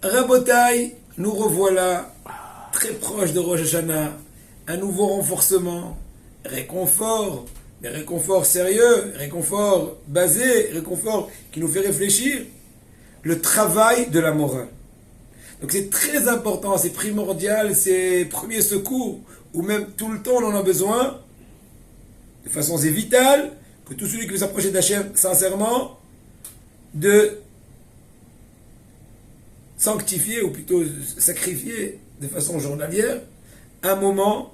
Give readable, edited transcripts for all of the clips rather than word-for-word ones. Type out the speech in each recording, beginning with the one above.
Rabotai, nous revoilà très proche de Rosh Hashanah, un nouveau renforcement, réconfort, mais réconfort sérieux, réconfort basé, réconfort qui nous fait réfléchir, le travail de la morale. Donc c'est très important, c'est primordial, c'est premier secours, ou même tout le temps on en a besoin, de façon c'est vital, que tout celui qui veut s'approcher d'Hachem sincèrement, de sanctifier, ou plutôt sacrifier de façon journalière, un moment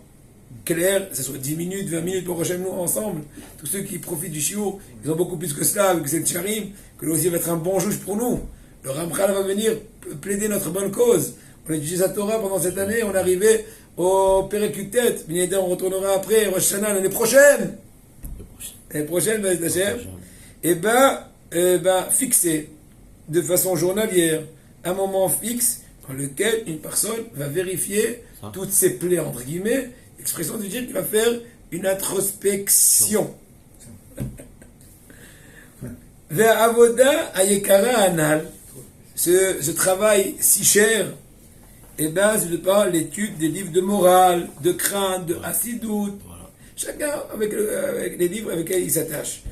clair, que ce soit 10 minutes, 20 minutes pour Hachem, nous ensemble, tous ceux qui profitent du shiur, ils ont beaucoup plus que cela, avec cette charim, que l'osier va être un bon juge pour nous. Le Ramchal va venir plaider notre bonne cause. On étudie la Torah pendant cette année, on est arrivé au Périkutet, on retournera après, Rosh Hashanah l'année prochaine. L'année prochaine, et fixer de façon journalière un moment fixe dans lequel une personne va vérifier toutes ses plaies, entre guillemets, l'expression de dire qu'il va faire une introspection. Vers Avoda Ayekara Anal, ce travail si cher, c'est de par l'étude des livres de morale, de crainte, de hassidout, chacun avec les livres avec lesquels il s'attache.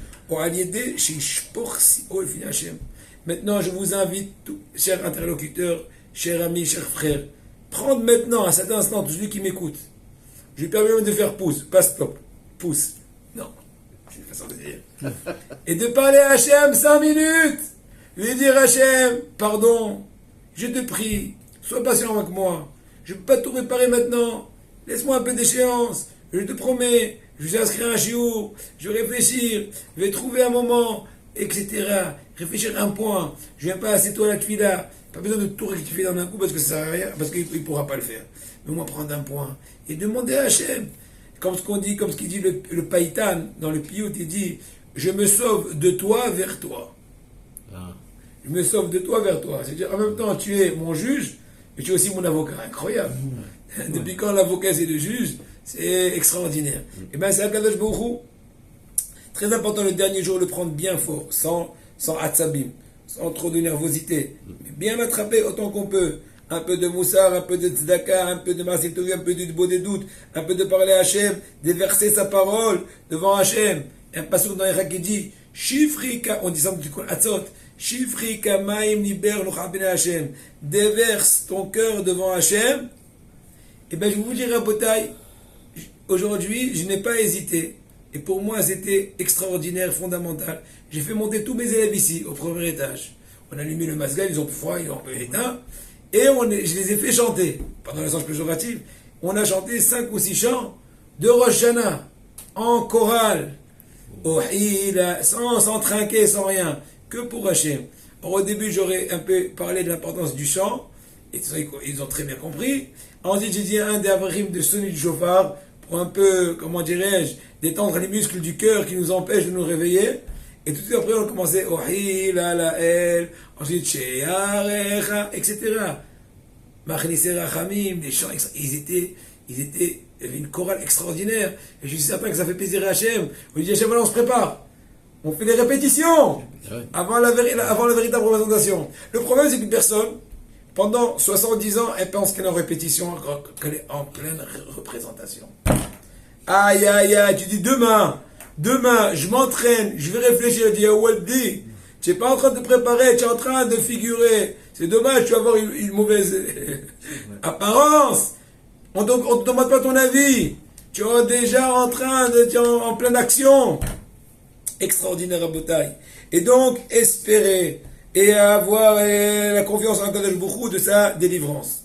Maintenant, je vous invite, chers interlocuteurs, chers amis, chers frères, prendre maintenant, à cet instant, tout celui qui m'écoute, je lui permets même de faire pouce, pas stop, pouce. Non, c'est une façon de dire. Et de parler à Hachem 5 minutes. Lui dire Hachem, pardon, je te prie, sois patient avec moi. Je ne peux pas tout réparer maintenant. Laisse-moi un peu d'échéance. Je te promets, je vais inscrire un chiour, je vais réfléchir, je vais trouver un moment, etc. Réfléchir un point. Je ne viens pas assez tôt à la tefila. Pas besoin de tout rectifier dans un coup parce que ça sert à rien, parce qu'il ne pourra pas le faire. Mais moi, prendre un point et demander à Hachem. Comme ce qu'on dit, comme ce qu'il dit le Païtan dans le Piyut, il dit je me sauve de toi vers toi. Je me sauve de toi vers toi. C'est-à-dire, en même temps, tu es mon juge, mais tu es aussi mon avocat. Incroyable. Depuis quand l'avocat c'est le juge, c'est extraordinaire. Et bien, c'est Akadosh Baruch Hu. Très important le dernier jour, le prendre bien fort, sans atzabim, sans trop de nervosité. Mais bien attraper autant qu'on peut. Un peu de moussar, un peu de tzedaka, un peu de maaseh tovim, un peu de beau des doutes, un peu de parler à Hachem, de verser sa parole devant Hachem. Un passage dans les qui dit Shifrika, on dit ça du coup, Atzot, Shifrika maim liber l'ochabene Hachem, déverse ton cœur devant Hachem. Et bien je vais vous dire à Botaï, aujourd'hui je n'ai pas hésité. Et pour moi c'était extraordinaire, fondamental. J'ai fait monter tous mes élèves ici, au premier étage. On a allumé le masgal, ils ont froid, ils ont un peu éteint. Et je les ai fait chanter, pendant le sens péjoratif, on a chanté 5 ou 6 chants de Rosh Hashanah, en chorale, sans trinquer, sans rien, que pour Hachem. Alors, au début, j'aurais un peu parlé de l'importance du chant, et ils ont très bien compris. Ensuite, j'ai dit un des avrim de sonner du chauffard, pour un peu, comment dirais-je, détendre les muscles du cœur qui nous empêchent de nous réveiller. Et tout de suite après, on commençait ensuite Sheyarecha, etc. Machnise Rachamim, des chants, il y avait une chorale extraordinaire. Et je suis certain que ça fait plaisir à Hachem. On dit Hachem, voilà, on se prépare. On fait des répétitions avant la véritable représentation. Le problème, c'est qu'une personne, pendant 70 ans, elle pense qu'elle est en répétition, qu'elle est en pleine représentation. Aïe, aïe, aïe, tu dis demain, je m'entraîne, je vais réfléchir, je dis à Waldi, tu n'es pas en train de te préparer, tu es en train de figurer. C'est dommage, tu vas avoir une mauvaise apparence. On ne te demande pas ton avis. Tu es déjà en pleine action. Extraordinaire à Botaï. Et donc, espérer et avoir la confiance en Kadosh Baruch Hu de sa délivrance.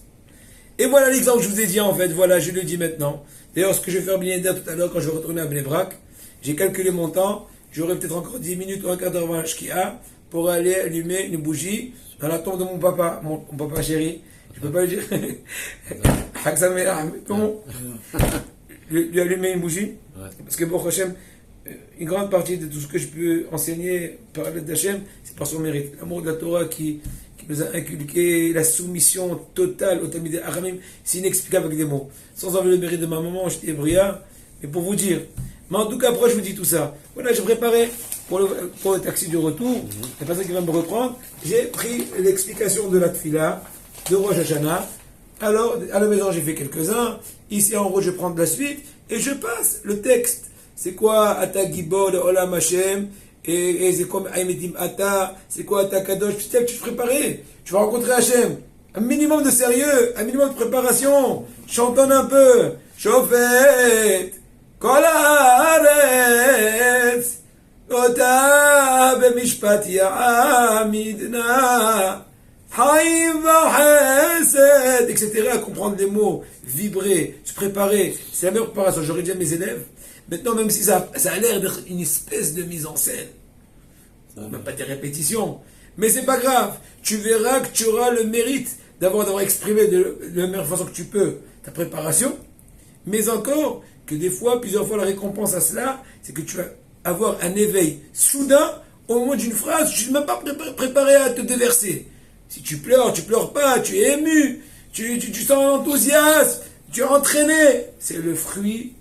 Et voilà l'exemple que je vous ai dit en fait, voilà, je le dis maintenant. D'ailleurs, ce que je vais faire bien tout à l'heure quand je vais retourner à Bnei Brak, j'ai calculé mon temps, j'aurai peut-être encore 10 minutes ou un quart d'heure avant la Shkia pour aller allumer une bougie dans la tombe de mon papa chéri. Je peux pas lui dire. Lui allumer une bougie. Parce que pour Hachem, une grande partie de tout ce que je peux enseigner par l'aide d'Hachem, c'est par son mérite. L'amour de la Torah qui nous a inculqué, la soumission totale au Talmidei Haramim, c'est inexplicable avec des mots. Sans enlever le mérite de ma maman, j'étais hébreu, mais pour vous dire. Mais en tout cas, pourquoi je vous dis tout ça? Voilà, j'ai préparé pour le taxi du retour, la personne qui va me reprendre, j'ai pris l'explication de la tefila, de Rosh Hashanah. Alors, à la maison, j'ai fait quelques-uns. Ici, en gros, je prends de la suite et je passe le texte. C'est quoi Ata Gibor de Olam Hashem? Et c'est comme Aïmedim Ata. C'est quoi Ata Kadosh? Petit à petit, tu te préparais. Tu vas rencontrer Hashem. Un minimum de sérieux, un minimum de préparation. Chantonne un peu. Shofet. Kol haaretz. Ota b'mishpat ya'amidna. Etc. à comprendre les mots, vibrer, se préparer. C'est la meilleure préparation. J'aurais dit à mes élèves. Maintenant, même si ça a l'air d'être une espèce de mise en scène, même pas des répétitions, mais c'est pas grave. Tu verras que tu auras le mérite d'avoir exprimé de la meilleure façon que tu peux ta préparation, mais encore que des fois, plusieurs fois, la récompense à cela, c'est que tu vas avoir un éveil soudain au moment d'une phrase, tu n'es même pas préparé à te déverser. Si tu pleures pas, tu es ému, tu sens l'enthousiasme, tu es entraîné. C'est le fruit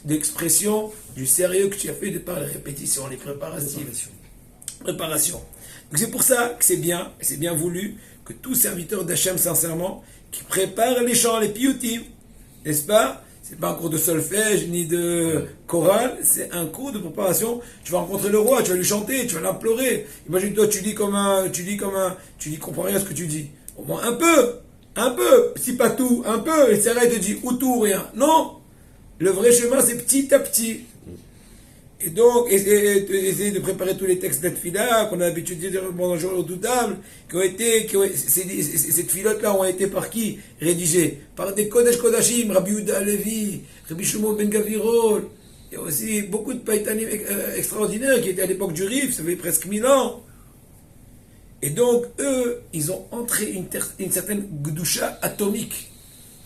d'expression du sérieux que tu as fait de par les répétitions, les préparations. Donc c'est pour ça que c'est bien voulu, que tout serviteur d'Hachem, sincèrement, qui prépare les chants, les piyutim, n'est-ce pas? C'est pas un cours de solfège ni de chorale, c'est un cours de préparation. Tu vas rencontrer le roi, tu vas lui chanter, tu vas l'implorer. Imagine-toi, tu comprends rien à ce que tu dis. Au moins un peu, si pas tout, un peu. Et c'est vrai de dire ou tout ou rien. Non, le vrai chemin c'est petit à petit. Et donc, essayer de préparer tous les textes d'Atfila qu'on a l'habitude de dire pendant le jour redoutable, ces filotes-là ont été par qui rédigées? Par des Kodesh Kodashim, Rabbi Yehuda Halevi, Rabbi Shlomo Ben Gavirol. Il y a aussi beaucoup de païtanim extraordinaires qui étaient à l'époque du Rif, ça fait presque 1000 ans. Et donc, eux, ils ont entré une certaine Gdusha atomique,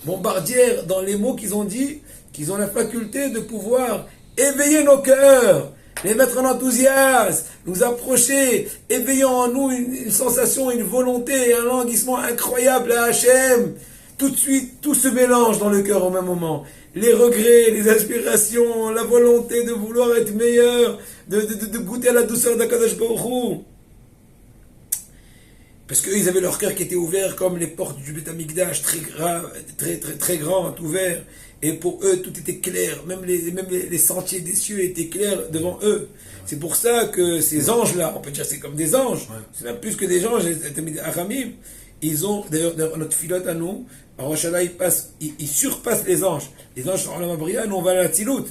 bombardière dans les mots qu'ils ont dit, qu'ils ont la faculté de pouvoir éveiller nos cœurs, les mettre en enthousiasme, nous approcher, éveillant en nous une sensation, une volonté, un languissement incroyable à Hachem. Tout de suite, tout se mélange dans le cœur au même moment. Les regrets, les aspirations, la volonté de vouloir être meilleur, de goûter à la douceur d'Akadosh Baruch Hu. Parce qu'eux, ils avaient leur cœur qui était ouvert comme les portes du Beth Amikdash, très grand, ouvert. Et pour eux, tout était clair. Même les sentiers des cieux étaient clairs devant eux. C'est pour ça que ces anges-là, on peut dire c'est comme des anges. Ouais. C'est même plus que des anges, les Aramim. Ils ont, d'ailleurs, notre filote à nous, à Rosh Hashanah, ils surpassent les anges. Les anges sont en Lamabria, nous on va à la Tzilut.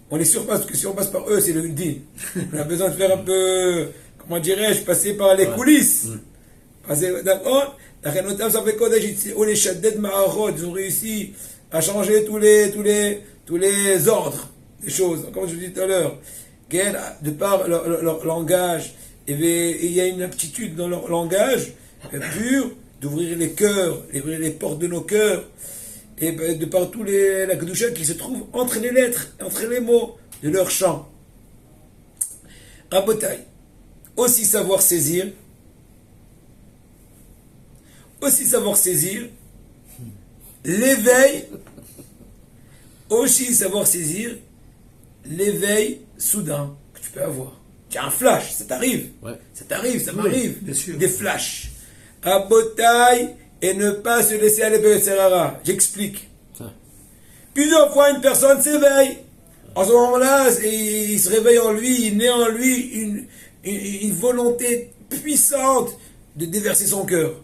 On les surpasse, parce que si on passe par eux, c'est le din. On a besoin de faire un peu, comment dirais-je, passer par les coulisses. D'accord? Ils ont réussi à changer tous les ordres des choses, comme je vous dis tout à l'heure. De par leur langage, il y a une aptitude dans leur langage pur d'ouvrir les cœurs, d'ouvrir les portes de nos cœurs, et de par tous la Kedusha qui se trouve entre les lettres, entre les mots de leur chant. Rabotai, aussi savoir saisir l'éveil, l'éveil soudain que tu peux avoir. Tu as un flash, ça t'arrive. Ouais. Ça m'arrive. Des flashs. Abotai, et ne pas se laisser aller vers le Serara. J'explique. Plusieurs fois, une personne s'éveille. En ce moment-là, il se réveille en lui, il naît en lui une volonté puissante de déverser son cœur.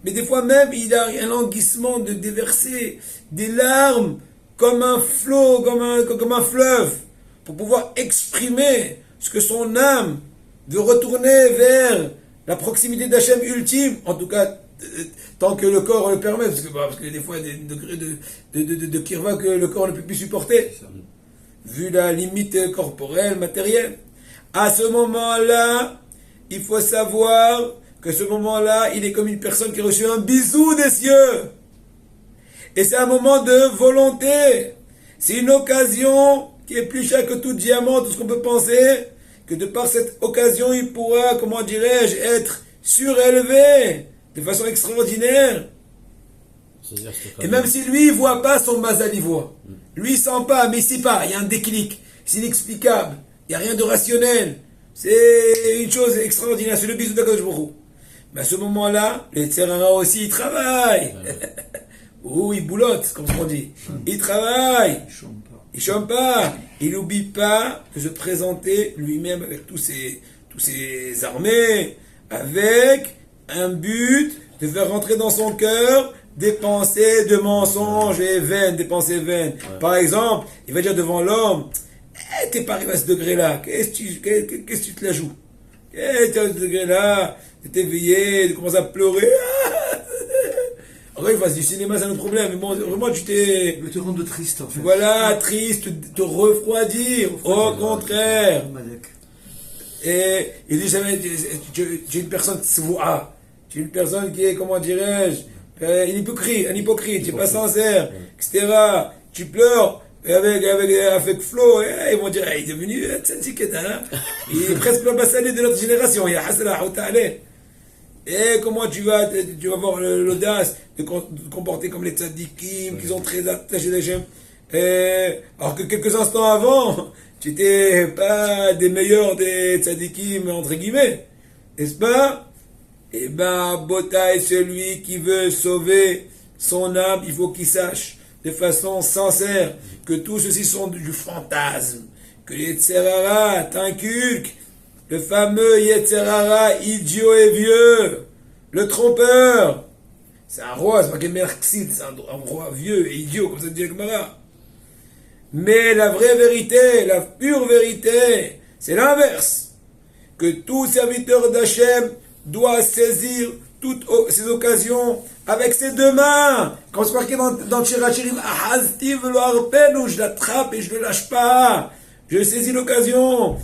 Mais des fois même, il a un languissement de déverser des larmes comme un flot, comme un fleuve, pour pouvoir exprimer ce que son âme veut retourner vers la proximité d'Hachem ultime, en tout cas, tant que le corps le permet, parce que des fois, il y a des degrés de kirva que le corps ne peut plus supporter, vu la limite corporelle, matérielle. À ce moment-là, il faut savoir que ce moment-là, il est comme une personne qui a reçu un bisou des cieux. Et c'est un moment de volonté. C'est une occasion qui est plus chère que tout diamant, tout ce qu'on peut penser, que de par cette occasion, il pourra, comment dirais-je, être surélevé de façon extraordinaire. Et même si lui, il ne voit pas son mazal, il voit. Lui, il ne sent pas, mais il ne sait pas. Il y a un déclic. C'est inexplicable. Il n'y a rien de rationnel. C'est une chose extraordinaire. C'est le bisou d'Akadosh Baruch Hu. Mais à ce moment-là, le Yetzirara aussi, il travaille. Ou il boulotte, comme on dit. Il travaille. Il chôme pas. Il n'oublie pas de se présenter lui-même avec tous ses armées, avec un but de faire rentrer dans son cœur des pensées de mensonges et vaines, des pensées vaines. Ouais. Par exemple, il va dire devant l'homme, t'es pas arrivé à ce degré-là, qu'est-ce que tu te la joues? T'es à ce degré-là, t'es éveillé, tu commences à pleurer. Alors il va du cinéma, c'est un autre problème, mais bon, vraiment tu t'es... Mais te rendre triste en fait. Voilà, triste, te refroidir, au contraire. Et il dit, j'ai une personne tsvoua, j'ai une personne qui est, comment dirais-je, un hypocrite, tu n'es pas sincère, etc. Tu pleures avec Flo, ils vont dire, il est devenu tzadik, il est presque l'ambassadeur de notre génération, il y a hasra, et comment tu vas avoir l'audace de te comporter comme les tzadikim, qui sont très attachés d'Hachem. Alors que quelques instants avant, tu n'étais pas des meilleurs des tzadikim, entre guillemets. N'est-ce pas? Eh ben, Bota est celui qui veut sauver son âme, il faut qu'il sache de façon sincère que tout ceci sont du fantasme, que les Yetzirara t'inculquent le fameux Yetzirara idiot et vieux, le trompeur. C'est un roi, c'est pas qu'un merxide, c'est un roi vieux et idiot, comme ça dit Gemara. Mais la vraie vérité, la pure vérité, c'est l'inverse. Que tout serviteur d'Hachem doit saisir toutes ces occasions avec ses deux mains. Comme c'est marqué dans Tchirachirim, Ahazti velo arpenu, je l'attrape et je ne le lâche pas. Je saisis l'occasion.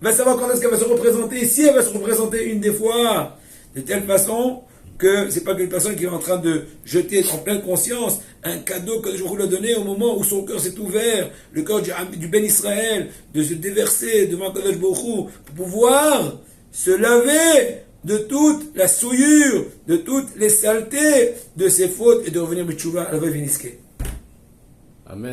Va savoir quand est-ce qu'elle va se représenter, si elle va se représenter une des fois, de telle façon que c'est pas qu'une personne qui est en train de jeter en pleine conscience un cadeau que je vous lui ai donné au moment où son cœur s'est ouvert, le cœur du Ben Israël, de se déverser devant Kadosh Baruch Hu pour pouvoir se laver de toute la souillure, de toutes les saletés de ses fautes et de revenir B'tchouva à la Veniske.